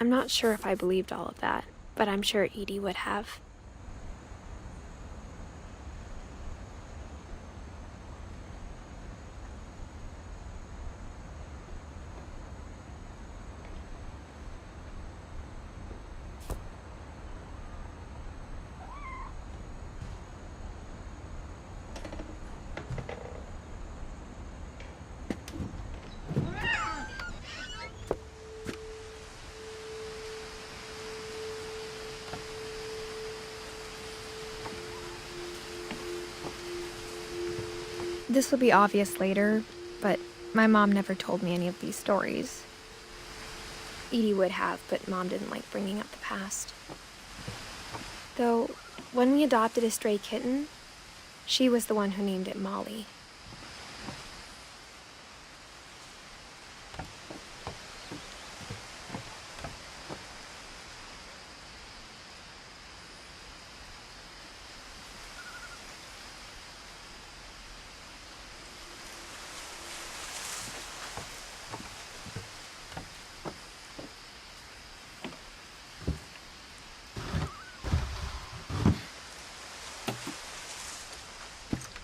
I'm not sure if I believed all of that, but I'm sure Edie would have. This will be obvious later, but my mom never told me any of these stories. Edie would have, but Mom didn't like bringing up the past. Though, when we adopted a stray kitten, she was the one who named it Molly.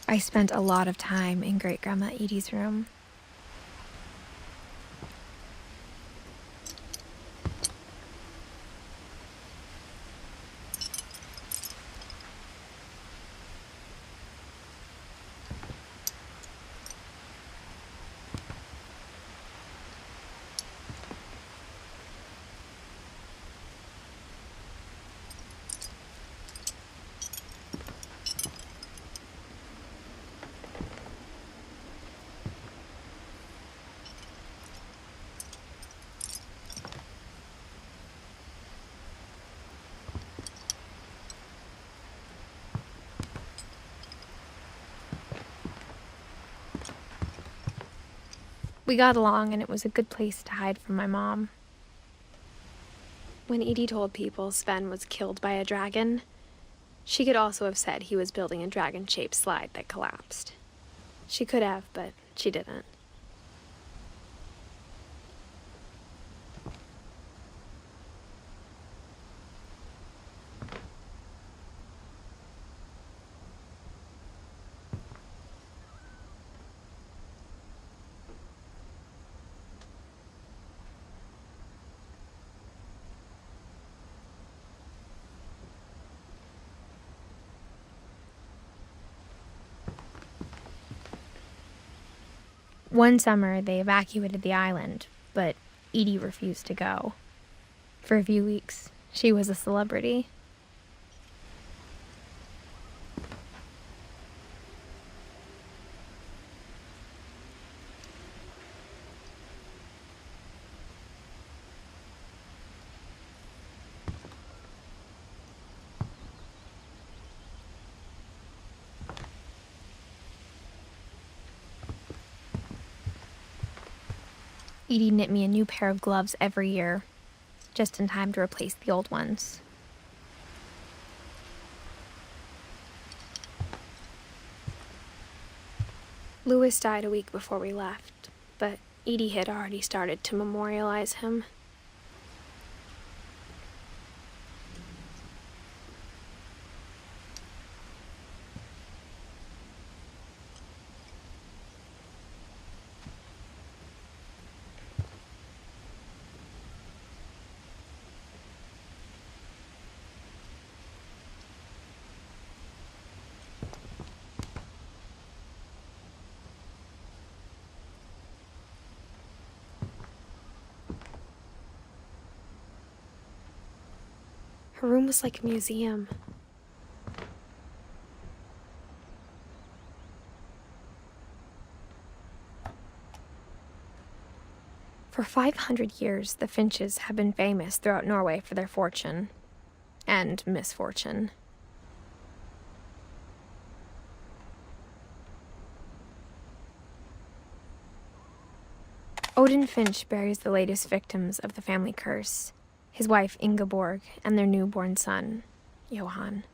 I spent a lot of time in Great-Grandma Edie's room. We got along, and it was a good place to hide from my mom. When Edie told people Sven was killed by a dragon, she could also have said he was building a dragon-shaped slide that collapsed. She could have, but she didn't. One summer, they evacuated the island, but Edie refused to go. For a few weeks, she was a celebrity. Edie knit me a new pair of gloves every year, just in time to replace the old ones. Louis died a week before we left, but Edie had already started to memorialize him. Her room was like a museum. For 500 years, the Finches have been famous throughout Norway for their fortune and misfortune. Odin Finch buries the latest victims of the family curse, his wife Ingeborg and their newborn son, Johan.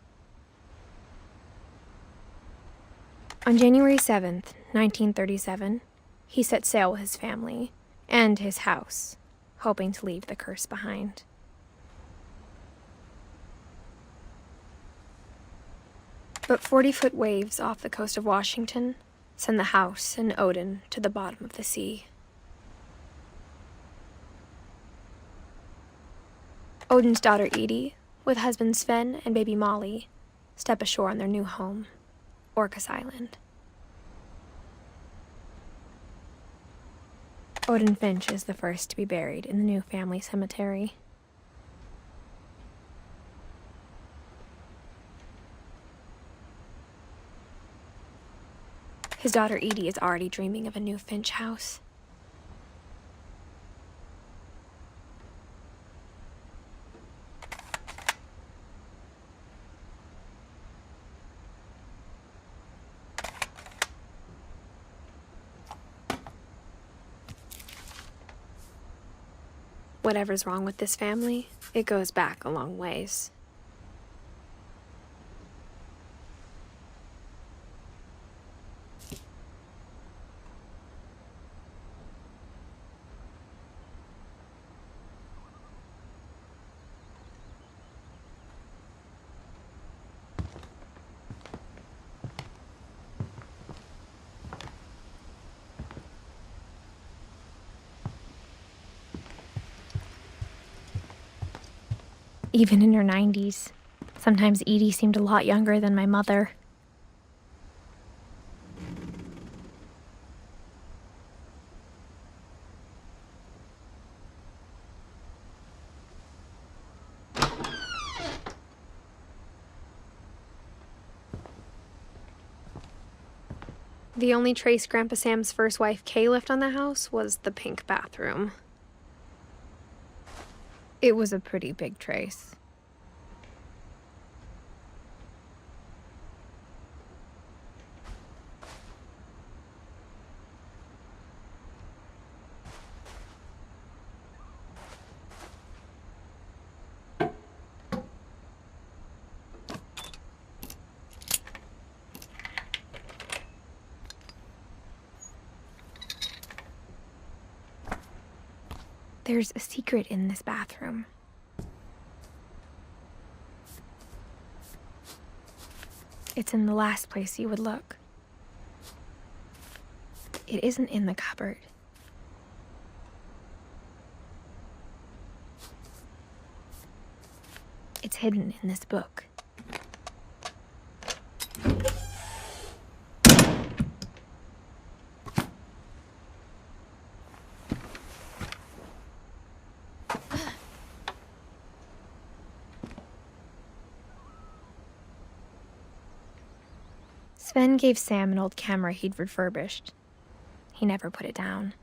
On January 7th, 1937, he set sail with his family and his house, hoping to leave the curse behind. But 40-foot waves off the coast of Washington send the house and Odin to the bottom of the sea. Odin's daughter Edie, with husband Sven and baby Molly, step ashore on their new home, Orcas Island. Edith Finch is the first to be buried in the new family cemetery. His daughter Edie is already dreaming of a new Finch house. Whatever's wrong with this family, it goes back a long ways. Even in her 90s, sometimes Edie seemed a lot younger than my mother. The only trace Grandpa Sam's first wife Kay left on the house was the pink bathroom. It was a pretty big trace. There's a secret in this bathroom. It's in the last place you would look. It isn't in the cupboard. It's hidden in this book. Sven gave Sam an old camera he'd refurbished. He never put it down.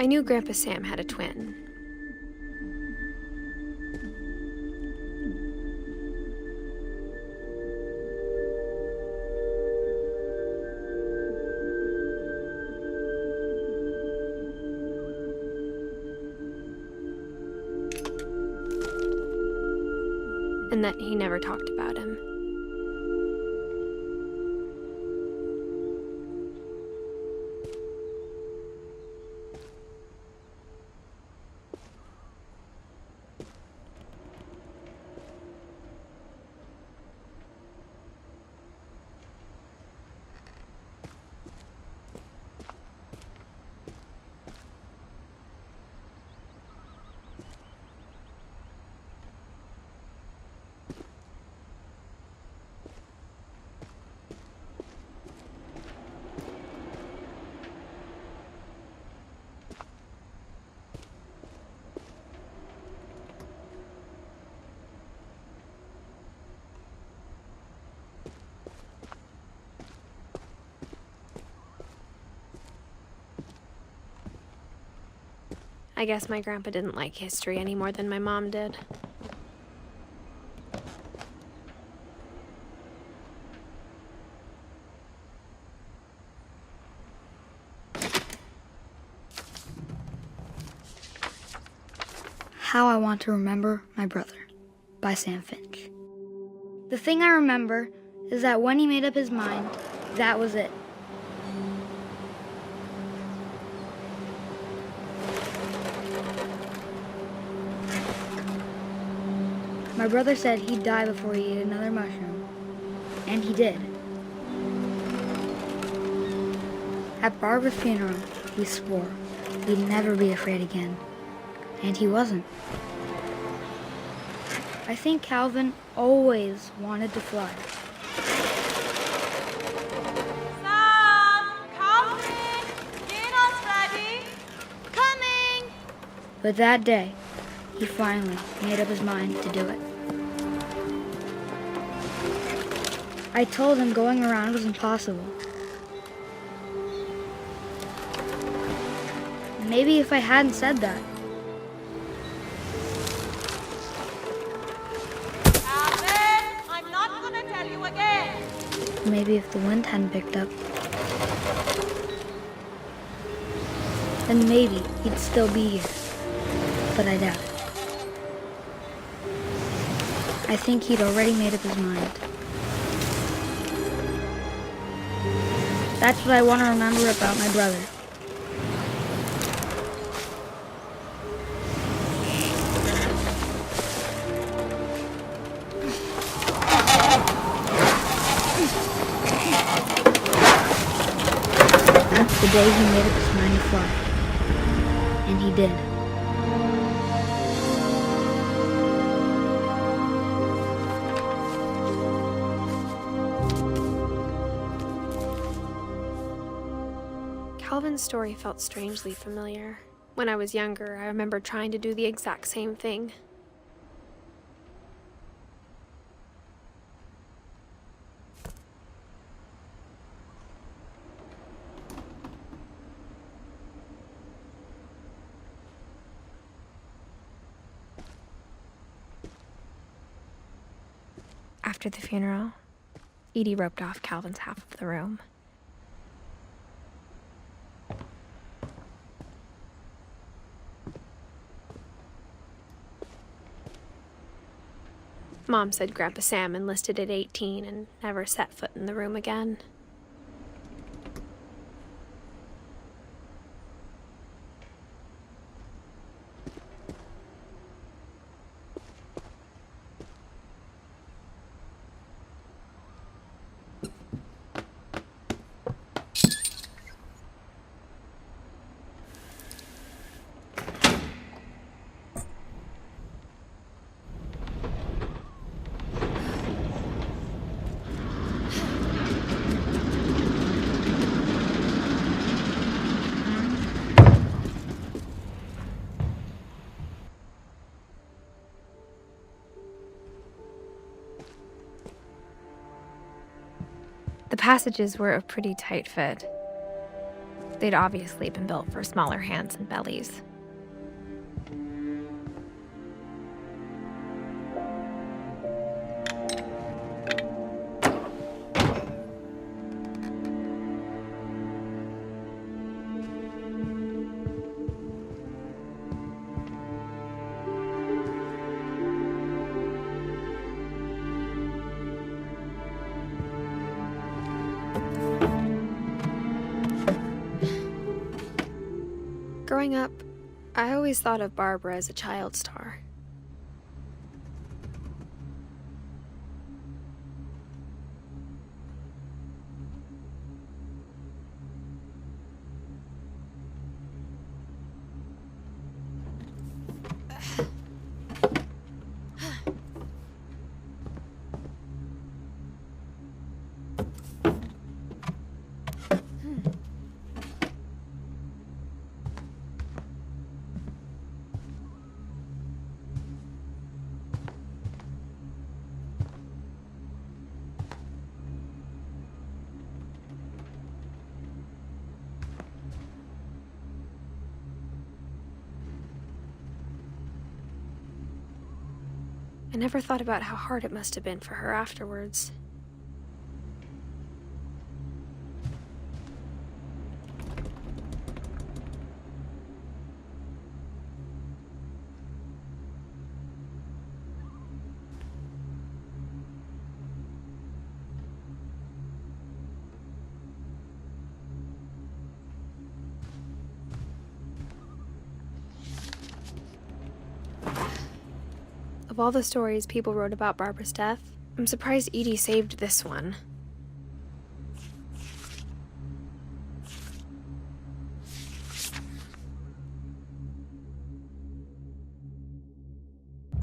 I knew Grandpa Sam had a twin. and that he never talked about him. I guess my grandpa didn't like history any more than my mom did. How I Want to Remember My Brother by Sam Finch. The thing I remember is that when he made up his mind, that was it. My brother said he'd die before he ate another mushroom, and he did. At Barbara's funeral, he swore he'd never be afraid again, and he wasn't. I think Kelvin always wanted to fly. Sam, Kelvin, dinner's ready. Coming! But that day, he finally made up his mind to do it. I told him going around was impossible. Maybe if I hadn't said that. Kelvin, I'm not gonna tell you again. Maybe if the wind hadn't picked up. Then maybe he'd still be here. But I doubt it. I think he'd already made up his mind. That's what I want to remember about my brother. The day he made up his mind to fly. And he did. Kelvin's story felt strangely familiar. When I was younger, I remember trying to do the exact same thing. After the funeral, Edie roped off Kelvin's half of the room. Mom said Grandpa Sam enlisted at 18 and never set foot in the room again. The passages were a pretty tight fit. They'd obviously been built for smaller hands and bellies. Growing up, I always thought of Barbara as a child star. I never thought about how hard it must have been for her afterwards. Of all the stories people wrote about Barbara's death, I'm surprised Edie saved this one.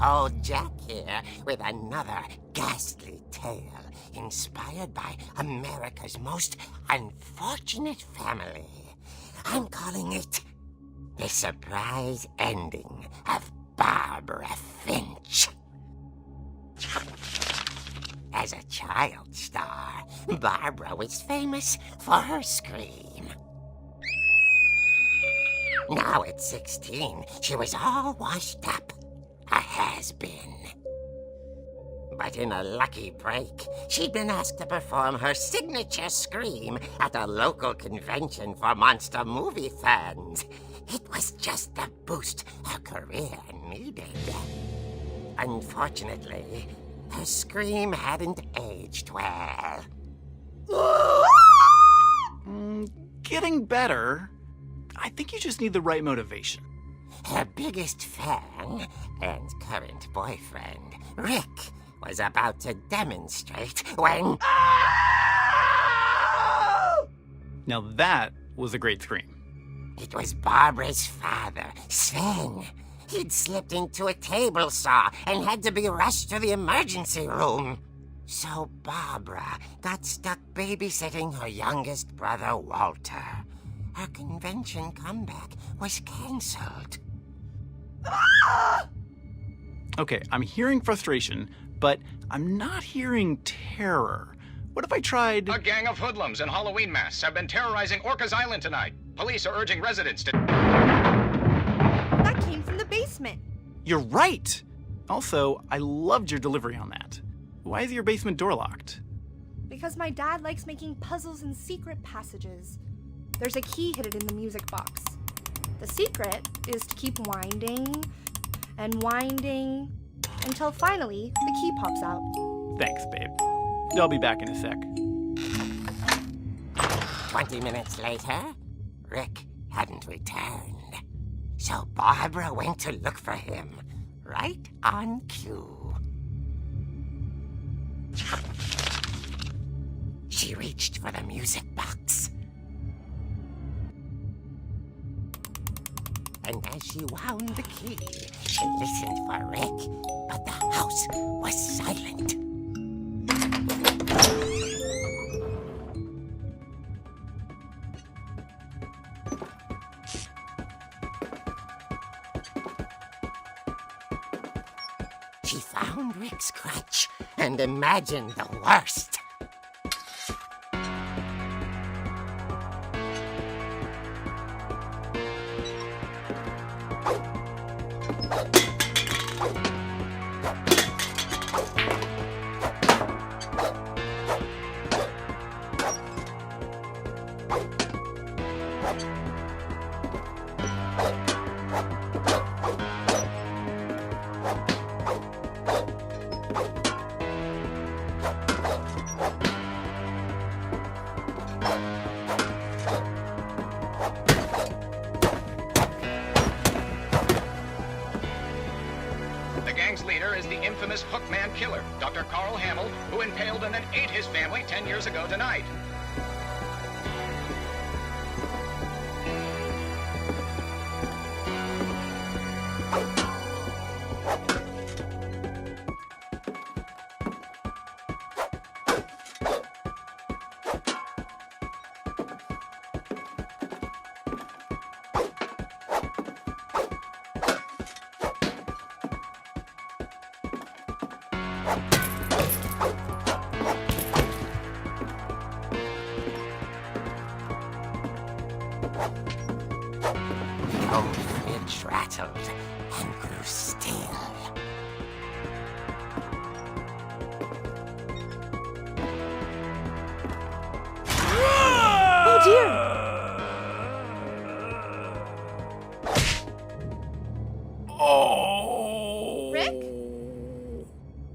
Old Jack here with another ghastly tale inspired by America's most unfortunate family. I'm calling it The Surprise Ending of Barbara Finch. As a child star, Barbara was famous for her scream. Now at 16, she was all washed up, a has-been. But in a lucky break, she'd been asked to perform her signature scream at a local convention for monster movie fans. It was just the boost her career needed. Unfortunately, her scream hadn't aged well. Getting better. I think you just need the right motivation. Her biggest fan and current boyfriend, Rick, was about to demonstrate when... Now that was a great scream. It was Barbara's father, Sven. He'd slipped into a table saw and had to be rushed to the emergency room. So Barbara got stuck babysitting her youngest brother, Walter. Her convention comeback was canceled. Okay, I'm hearing frustration, but I'm not hearing terror. What if I tried... A gang of hoodlums in Halloween masks have been terrorizing Orcas Island tonight. Police are urging residents to... That came from the basement. You're right! Also, I loved your delivery on that. Why is your basement door locked? Because my dad likes making puzzles and secret passages. There's a key hidden in the music box. The secret is to keep winding and winding until finally the key pops out. Thanks, babe. I'll be back in a sec. 20 minutes later, Rick hadn't returned. So Barbara went to look for him, right on cue. She reached for the music box. And as she wound the key, she listened for Rick, but the house was silent. She found Rick's crutch and imagined the worst. gang's leader is the infamous Hookman killer, Dr. Carl Hamill, who impaled and then ate his family 10 years ago tonight. Rattled and grew still. Oh dear! Oh! Rick?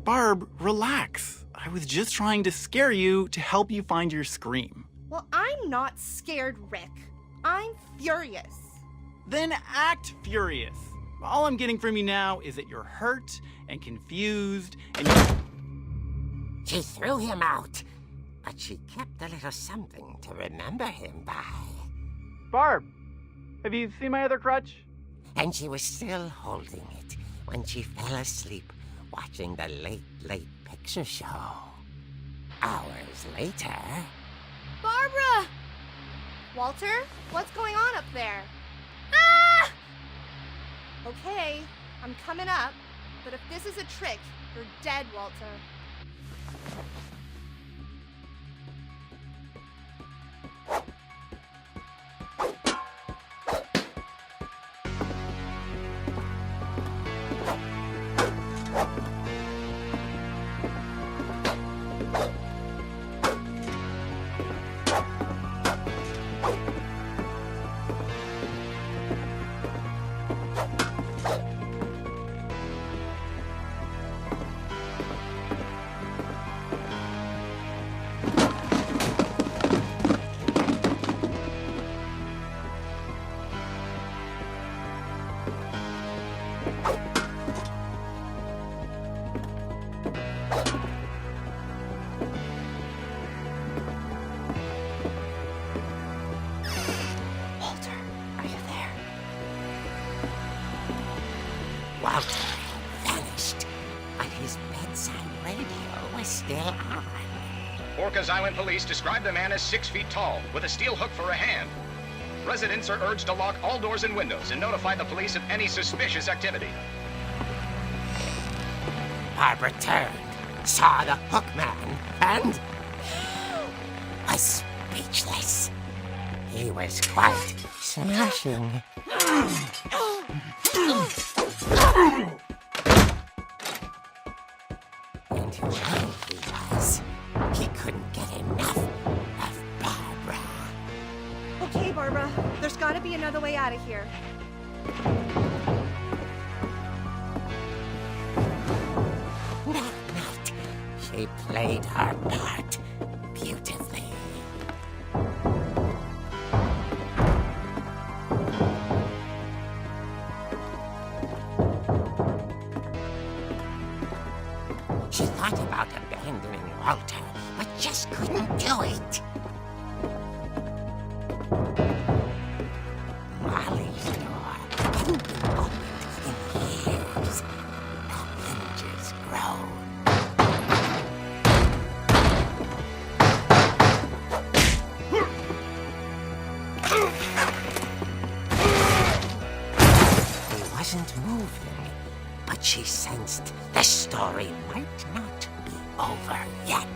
Barb, relax. I was just trying to scare you to help you find your scream. Well, I'm not scared, Rick. I'm furious. Then act furious. All I'm getting from you now is that you're hurt and confused and She threw him out, but she kept a little something to remember him by. Barb, have you seen my other crutch? And she was still holding it when she fell asleep watching the late picture show. Hours later... Barbara! Walter, what's going on up there? Ah! Okay, I'm coming up, but if this is a trick, you're dead, Walter. Walter vanished, but his bedside radio was still on. Orcas Island police describe the man as 6 feet tall, with a steel hook for a hand. Residents are urged to lock all doors and windows and notify the police of any suspicious activity. Barbara turned, saw the hook man, and was speechless. He was quite smashing. And where he was, he couldn't get enough of Barbara. Okay, Barbara, there's gotta be another way out of here. That night, she played her part beautifully. She thought about abandoning Walter, but just couldn't do it. Molly's door hadn't been opened in years. The hinges groaned. He wasn't moving, but she sensed the story might not be over yet.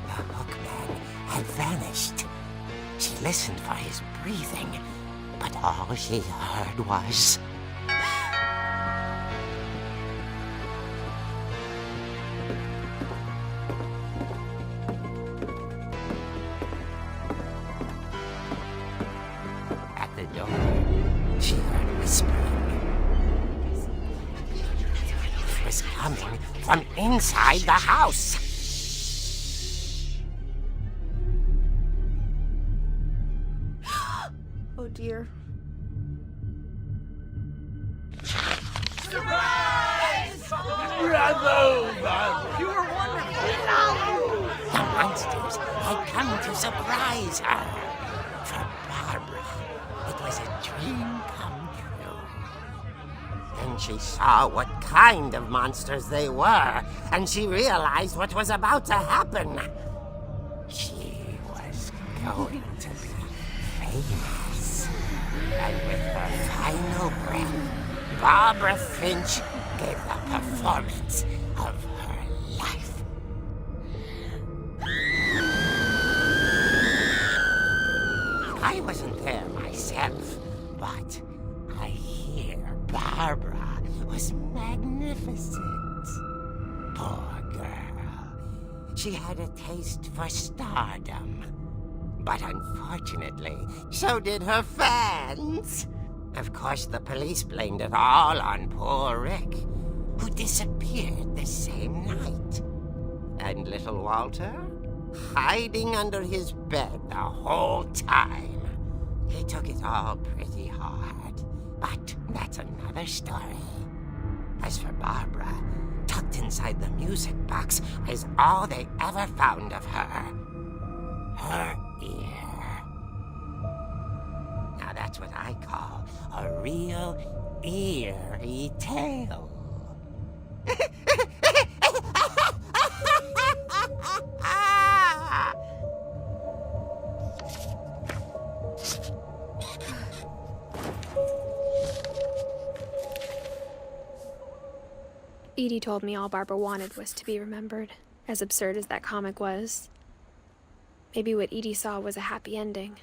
The hookman had vanished. She listened for his breathing, but all she heard was... from inside the house. Oh dear. The monsters had come to surprise her. For Barbara, it was a dream come true. Then she saw what kind of monsters they were, and she realized what was about to happen. She was going to be famous. And with her final breath, Barbara Finch gave the performance of her life. I wasn't there myself, but I hear Barbara was magnificent. Poor girl. She had a taste for stardom. But unfortunately, so did her fans. Of course, the police blamed it all on poor Rick, who disappeared the same night. And little Walter? Hiding under his bed the whole time. He took it all pretty hard, but that's another story. As for Barbara, tucked inside the music box is all they ever found of her. Her ear. Now that's what I call a real eerie tale. Edie told me all Barbara wanted was to be remembered, as absurd as that comic was. Maybe what Edie saw was a happy ending.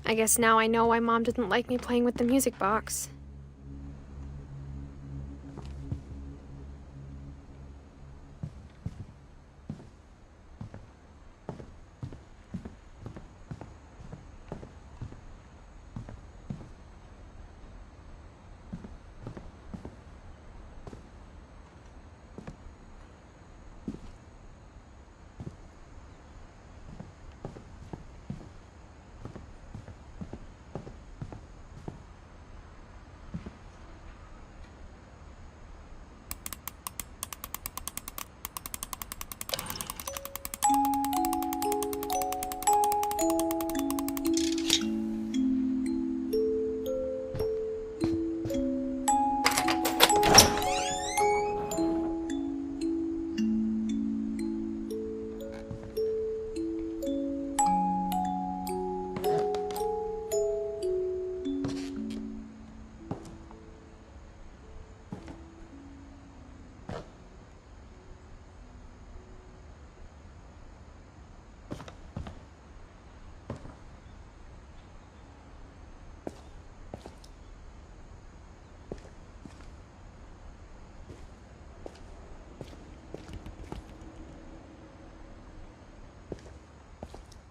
I guess now I know why Mom didn't like me playing with the music box.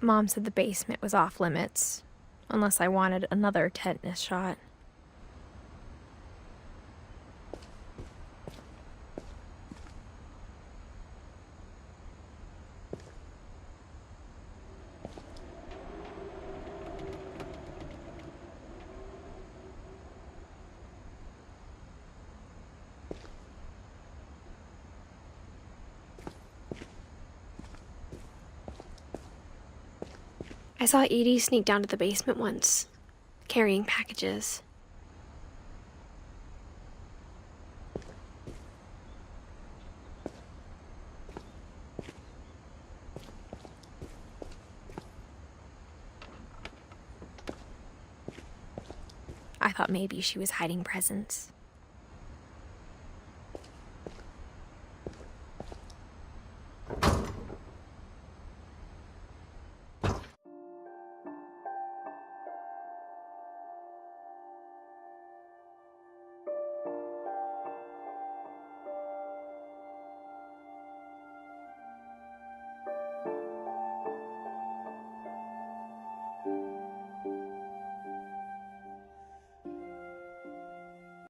Mom said the basement was off limits, unless I wanted another tetanus shot. I saw Edie sneak down to the basement once, carrying packages. I thought maybe she was hiding presents.